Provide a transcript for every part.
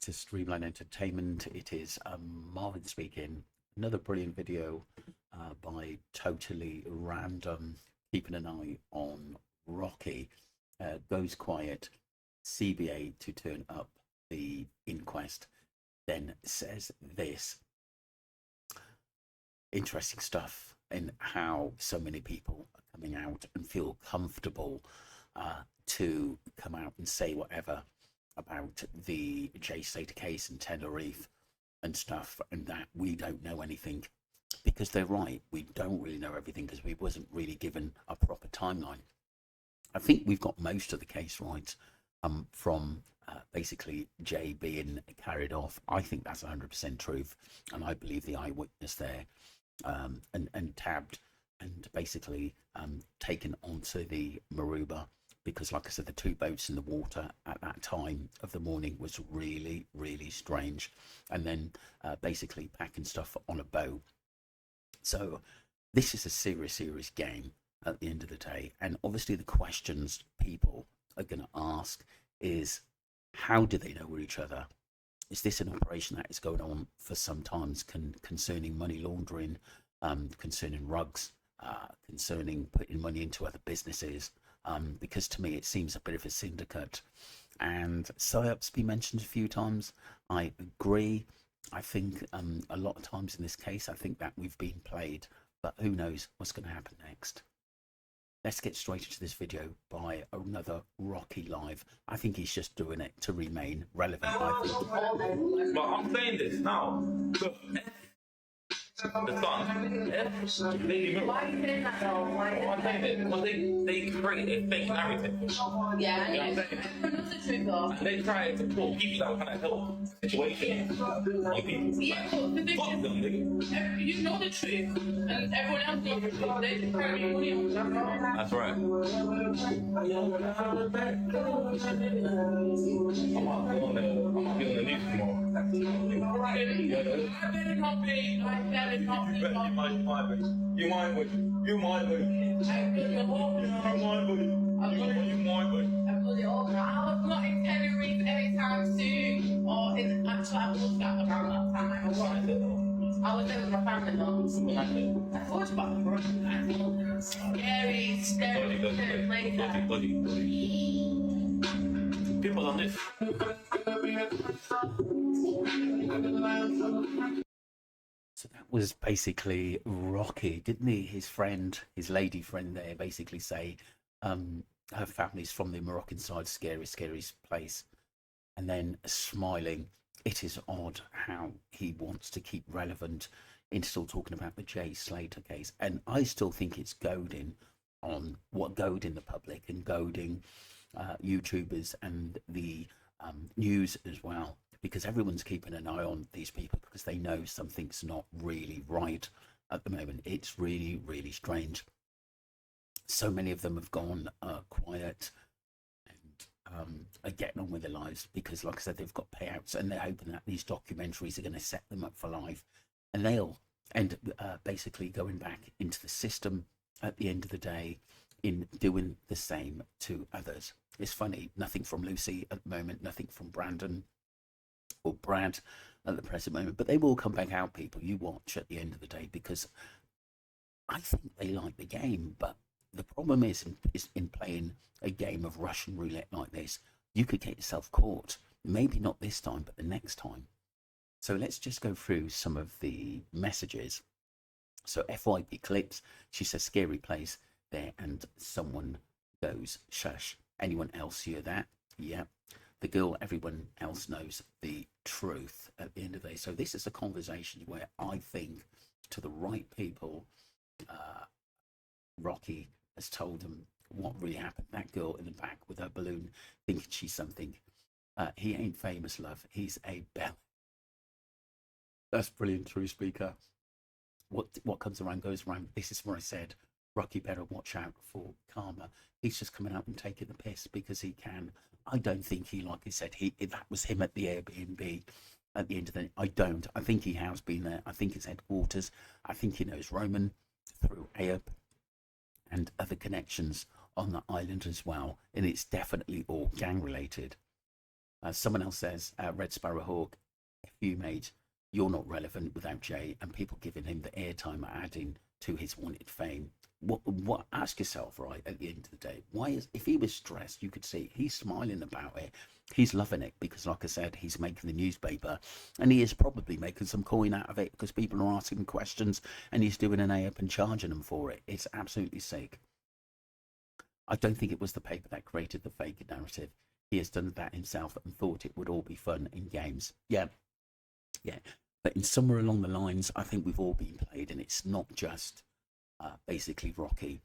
to Streamline Entertainment. It is Marvin speaking. Another brilliant video by Totally Random, keeping an eye on Rocky. Goes quiet, CBA to turn up the inquest, then says this. Interesting stuff in how so many people are coming out and feel comfortable to come out and say whatever about the Jay Slater case and Tenerife and stuff, and that we don't know anything, because they're right. We don't really know everything because we wasn't really given a proper timeline. I think we've got most of the case right, from basically Jay being carried off. I think that's 100% truth, and I believe the eyewitness there, and tabbed and basically taken onto the Maruba, because like I said, the two boats in the water at that time of the morning was really, really strange. And then basically packing stuff on a boat. So this is a serious game at the end of the day. And obviously the questions people are going to ask is, how do they know each other? Is this an operation that is going on for some times concerning money laundering, concerning rugs, concerning putting money into other businesses? Because to me it seems a bit of a syndicate. And psyops been mentioned a few times. I agree. I think a lot of times in this case, I think that we've been played, but who knows what's going to happen next. Let's get straight into this video by another Rocky live. I think he's just doing it to remain relevant, I think. But I'm saying this now. Look, the sun. Why are you saying that though? I'm saying it because they create a fake narrative. Yeah, you know what I'm saying? That's the truth though. And they try to put people that kind of help situation on people. Yeah, but the fuck them, nigga. You know the truth, and everyone else knows the truth. They just try to make money on it. That's right. I'm not feeling the news tomorrow. I better not be. I better not be. You might be. You might be. You might be. You might be. I was not in Tenerife anytime soon, or in actually I was that around that time. I was there with my family though. I thought about the road. Scary later. People on this. So that was basically Rocky, didn't he? His friend, his lady friend there, basically say her family's from the Moroccan side, scary place, and then smiling. It is odd how he wants to keep relevant in still talking about the Jay Slater case, and I still think it's goading on what goading the public and goading YouTubers and the news as well, because everyone's keeping an eye on these people because they know something's not really right at the moment. It's really, really strange. So many of them have gone quiet and are getting on with their lives because, like I said, they've got payouts and they're hoping that these documentaries are going to set them up for life, and they'll end up basically going back into the system at the end of the day in doing the same to others. It's funny, nothing from Lucy at the moment, nothing from Brandon or Brad at the present moment, but they will come back out, people. You watch at the end of the day, because I think they like the game, but the problem is in playing a game of Russian roulette like this, you could get yourself caught. Maybe not this time, but the next time. So let's just go through some of the messages. So FYP clips, she says scary place there, and someone goes shush. Anyone else hear that? Yeah. The girl, everyone else knows the truth at the end of the day. So this is a conversation where I think, to the right people, Rocky has told them what really happened. That girl in the back with her balloon thinking she's something. He ain't famous, love. He's a bell. That's brilliant, true speaker. What comes around goes around. This is what I said. Rocky better watch out for karma. He's just coming out and taking the piss because he can. I don't think he, like I said, that was him at the Airbnb at the end of the day. I don't. I think he has been there. I think his headquarters. I think he knows Roman through Ayub and other connections on the island as well. And it's definitely all gang related. Someone else says, Red Sparrow Hawk, F you, mate, you're not relevant without Jay and people giving him the airtime are adding to his wanted fame. What? Ask yourself, right, at the end of the day, why is, if he was stressed, you could see he's smiling about it. He's loving it because, like I said, he's making the newspaper and he is probably making some coin out of it because people are asking him questions and he's doing an A up and charging them for it. It's absolutely sick. I don't think it was the paper that created the fake narrative. He has done that himself and thought it would all be fun in games. Yeah, yeah. But in somewhere along the lines, I think we've all been played, and it's not just basically Rocky.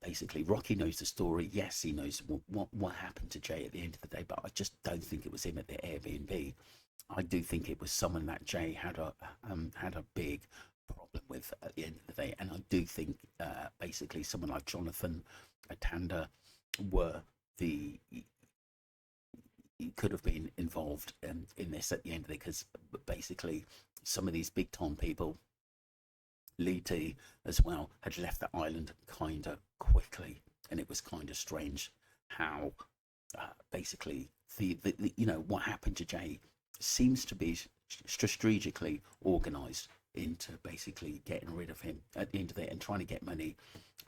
Basically, Rocky knows the story. Yes, he knows what happened to Jay at the end of the day, but I just don't think it was him at the Airbnb. I do think it was someone that Jay had a big problem with at the end of the day, and I do think basically someone like Jonathan Atanda were the could have been involved in this at the end of it, because basically some of these big time people, Lee T as well, had left the island kind of quickly, and it was kind of strange how basically the you know what happened to Jay seems to be strategically organised into basically getting rid of him at the end of it and trying to get money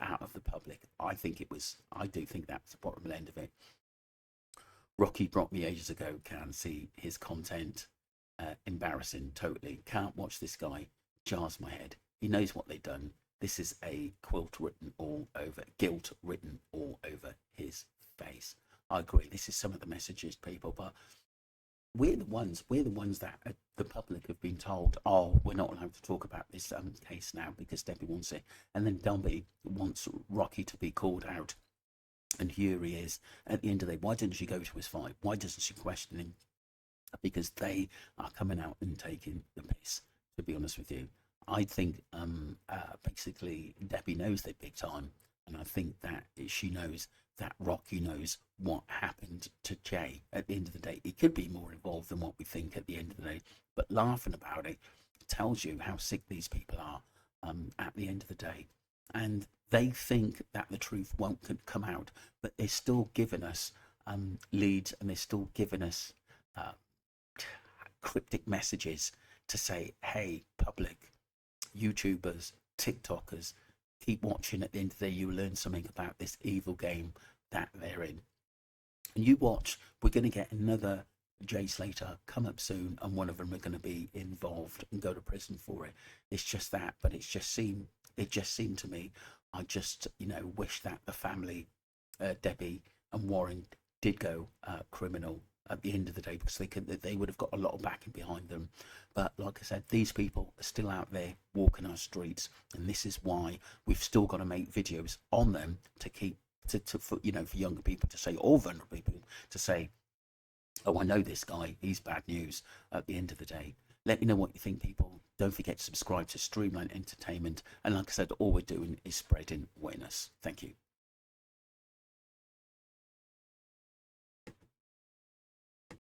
out of the public. I do think that's the bottom end of it. Rocky dropped me ages ago. Can't see his content. Embarrassing, totally. Can't watch this guy. Jars my head. He knows what they've done. This is a guilt written all over his face. I agree. This is some of the messages, people, but we're the ones that the public have been told, oh, we're not allowed to talk about this case now because Debbie wants it, and then Debbie wants Rocky to be called out. And here he is at the end of the day. Why didn't she go to his fight? Why doesn't she question him? Because they are coming out and taking the piss, to be honest with you. I think basically Debbie knows they're big time, and I think that she knows that Rocky knows what happened to Jay at the end of the day. He could be more involved than what we think at the end of the day, but laughing about it tells you how sick these people are at the end of the day. And they think that the truth won't come out, but they're still giving us leads, and they're still giving us cryptic messages to say, hey, public, YouTubers, TikTokers, keep watching. At the end of the day, you learn something about this evil game that they're in. And you watch, we're going to get another Jay Slater come up soon, and one of them are going to be involved and go to prison for it. It's just that, but it just seemed to me, I just, wish that the family, Debbie and Warren, did go criminal at the end of the day, because they would have got a lot of backing behind them. But like I said, these people are still out there walking our streets, and this is why we've still got to make videos on them to keep for younger people to say, or vulnerable people to say, oh, I know this guy, he's bad news at the end of the day. Let me know what you think, people. Don't forget to subscribe to Streamline Entertainment. And like I said, all we're doing is spreading awareness. Thank you.